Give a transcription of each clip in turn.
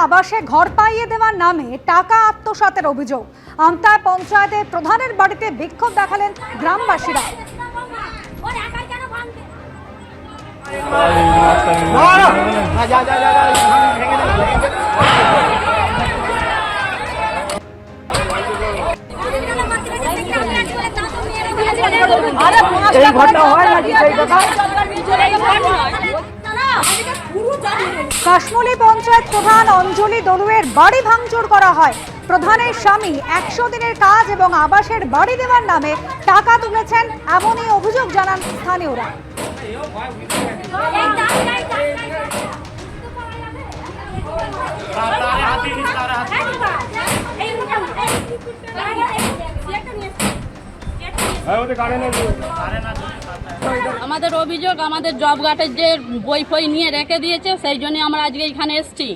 আবাসে ঘর পাইয়ে দেওয়ার নামে টাকা আত্মসাতের অভিযোগ। আমতায় পঞ্চায়েতের প্রধানের বাড়িতে বিক্ষোভ দেখালেন গ্রামবাসীরা। এই ঘটনা হয় নাকি সেই কথা? কাশমুলি পঞ্চায়েত প্রধান অঞ্জলি দলুয়ের বাড়ি ভাঙচুর করা হয়। প্রধানের স্বামী 100 দিনের কাজ এবং আবাসের বাড়ি দেওয়ার নামে টাকা তুলেছেন, এমনই অভিযোগ জানান স্থানীয়রা। আমাদের অভিযোগ, আমাদের জব কার্ডের যে বই ফই নিয়ে রেখে দিয়েছে, সেই জন্য আমরা আজকে এখানে এসেছি।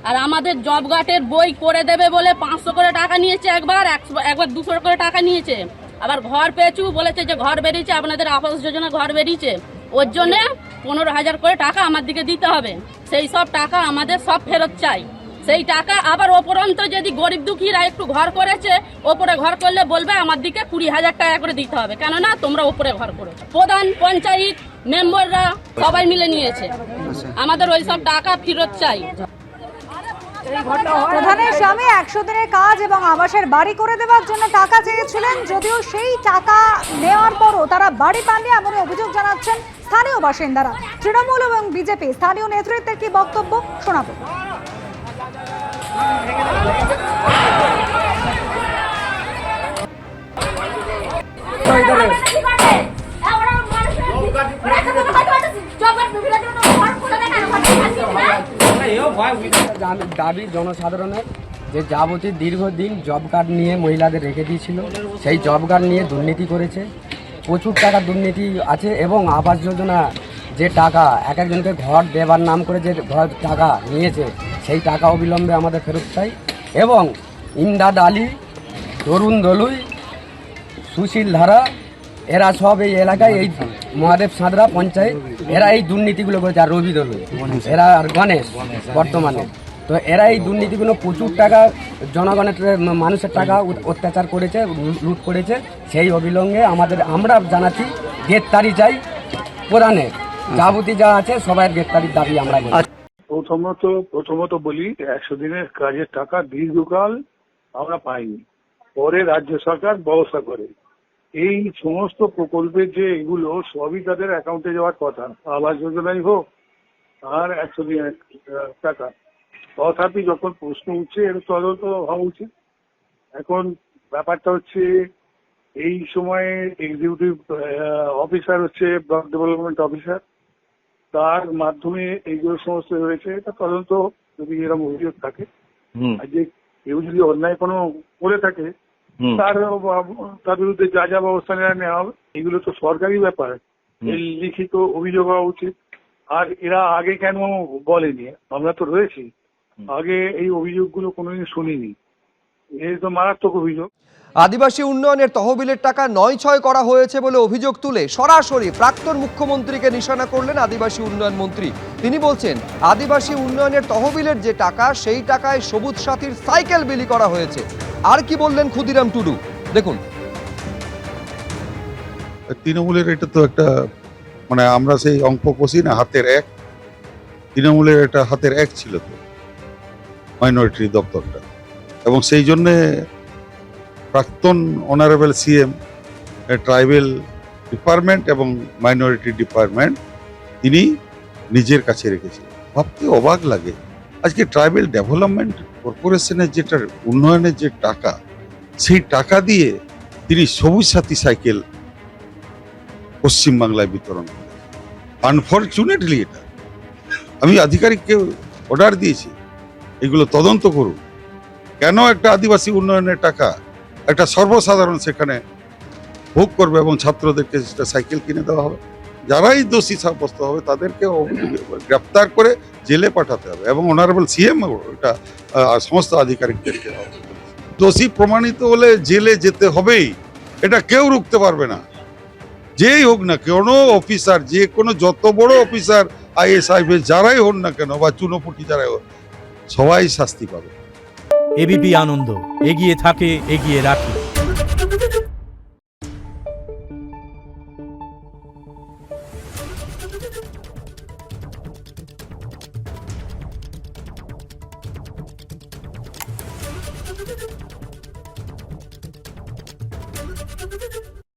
আর আমাদের জব কার্ডের বই করে দেবে বলে 500 করে টাকা নিয়েছে, একবার 200 করে টাকা নিয়েছে। আবার ঘর পেয়েছু বলেছে যে ঘর বেরিয়েছে, আপনাদের আবাস যোজনা ঘর বেরিয়েছে, ওর জন্যে 15,000 করে টাকা আমার দিকে দিতে হবে। সেই সব টাকা আমাদের সব ফেরত চাই। সেই টাকা আবার ওপরন্ত যদি গরিব দুঃখীরা একটু ঘর করেছে, ওপরে ঘর করলে বলবে আমার দিকে 20,000 টাকা করে দিতে হবে, কেননা তোমরা ওপরে ঘর করেছো। প্রধান, পঞ্চায়েত মেম্বাররা সবাই মিলে নিয়েছে, আমাদের ওই সব টাকা ফেরত চাই। প্রধানের স্বামী 100 দিনের কাজ এবং আবাসের বাড়ি করে দেওয়ার জন্য টাকা চেয়েছিলেন, যদিও সেই টাকা নেওয়ার পরও তারা বাড়ি পাননি, এমনই অভিযোগ জানাচ্ছেন স্থানীয় বাসিন্দারা। তৃণমূল এবং বিজেপি স্থানীয় নেতৃত্বের কি বক্তব্য শোনাবো। দাবি জনসাধারণের যে যাবতীয় দীর্ঘদিন জব কার্ড নিয়ে মহিলাদের রেখে দিয়েছিল, সেই জব কার্ড নিয়ে দুর্নীতি করেছে, প্রচুর টাকা দুর্নীতি আছে। এবং আবাস যোজনা যে টাকা এক একজনকে ঘর দেবার নাম করে যে ঘর টাকা নিয়েছে, সেই টাকা অবিলম্বে আমাদের ফেরত চাই। এবং ইমদাদ আলী, তরুণ দলুই, সুশীল ধারা, এরা সব এই এলাকায়, এই মহাদেব সাঁতরা পঞ্চায়েত, এরা এই দুর্নীতিগুলো করেছে। আর রবি দলুই, এরা আর গণেশ বর্তমানে, তো এরা এই দুর্নীতিগুলো প্রচুর টাকা জনগণের মানুষের টাকা অত্যাচার করেছে, লুট করেছে। সেই অবিলম্বে আমরা জানাচ্ছি গ্রেপ্তারি চাই প্রধানের, যাবতীয় যা আছে সবাই গ্রেপ্তারির দাবি আমরা করি। প্রথমত বলি, 100 দিনের কাজের টাকা দীর্ঘকাল আমরা পাইনি, পরে রাজ্য সরকার ব্যবস্থা করে। এই সমস্ত প্রকল্পের যে এগুলো সবই তাদের অ্যাকাউন্টে যাওয়ার কথা, আবাস যোজনাই হোক আর 100 দিনের টাকা। তথাপি যখন প্রশ্ন উঠছে, এর তদন্ত হওয়া উচিত। এখন ব্যাপারটা হচ্ছে, এই সময়ে এক্সিকিউটিভ অফিসার হচ্ছে ব্লক ডেভেলপমেন্ট অফিসার, তার মাধ্যমে এইগুলো সমস্ত হয়েছে। এটা তদন্ত, যদি এরকম অভিযোগ থাকে, আর যে কেউ যদি অন্যায় কোনো করে থাকে তার বিরুদ্ধে যা যা ব্যবস্থা নেওয়া হবে। এগুলো তো সরকারি ব্যাপার, এই লিখিত অভিযোগ হওয়া উচিত। আর এরা আগে কেন বলেনি? আমরা তো রয়েছি, আগে এই অভিযোগগুলো কোনোদিন শুনিনি। এই তো মারাত্মক অভিযোগ। আদিবাসী উন্নয়নের তহবিলের টাকা নয়-ছয় করা হয়েছে বলে অভিযোগ তুলে সরাসরি প্রাক্তন মুখ্যমন্ত্রীকে নিশানা করলেন আদিবাসী উন্নয়ন মন্ত্রী। তিনি বলছেন, আদিবাসী উন্নয়নের তহবিলের যে টাকা, সেই টাকায় সবুজ সাথীর সাইকেল বিলি করা হয়েছে। আর কি বললেন ক্ষুদিরাম টুডু, দেখুন। তৃণমূলের এটা তো একটা, মানে আমরা সেই অঙ্ক কষি না, হাতের এক। তৃণমূলের একটা হাতের এক ছিল তো মাইনরিটি দপ্তরটা, এবং সেই জন্যে প্রাক্তন অনারেবল সিএম ট্রাইবেল ডিপার্টমেন্ট এবং মাইনরিটি ডিপার্টমেন্ট তিনি নিজের কাছে রেখেছিলেন। ভাবতে অবাক লাগে, আজকে ট্রাইবেল ডেভেলপমেন্ট কর্পোরেশনের যেটা উন্নয়নের যে টাকা, সেই টাকা দিয়ে তিনি সবুজ সাথী সাইকেল পশ্চিমবাংলায় বিতরণ করেন। আনফর্চুনেটলি এটা আমি আধিকারিককে অর্ডার দিয়েছি, এগুলো তদন্ত করুন। কেন একটা আদিবাসী উন্নয়নের টাকা একটা সর্বসাধারণ সেখানে ভোগ করবে এবং ছাত্রদেরকে সাইকেল কিনে দেওয়া হবে? যারাই দোষী সাব্যস্ত হবে তাদেরকে গ্রেপ্তার করে জেলে পাঠাতে হবে, এবং অনারেবল সিএম এটা সমস্ত আধিকারিকদেরকে দোষী প্রমাণিত হলে জেলে যেতে হবেই, এটা কেউ রুখতে পারবে না। যেই হোক না কোনো অফিসার, যে কোনো যত বড় অফিসার, IAS IPS যারাই হন না কেন, বা চুনোপুটি যারাই হোক, সবাই শাস্তি পাবে। এবিপি আনন্দ, এগিয়ে থাকে, এগিয়ে রাখে।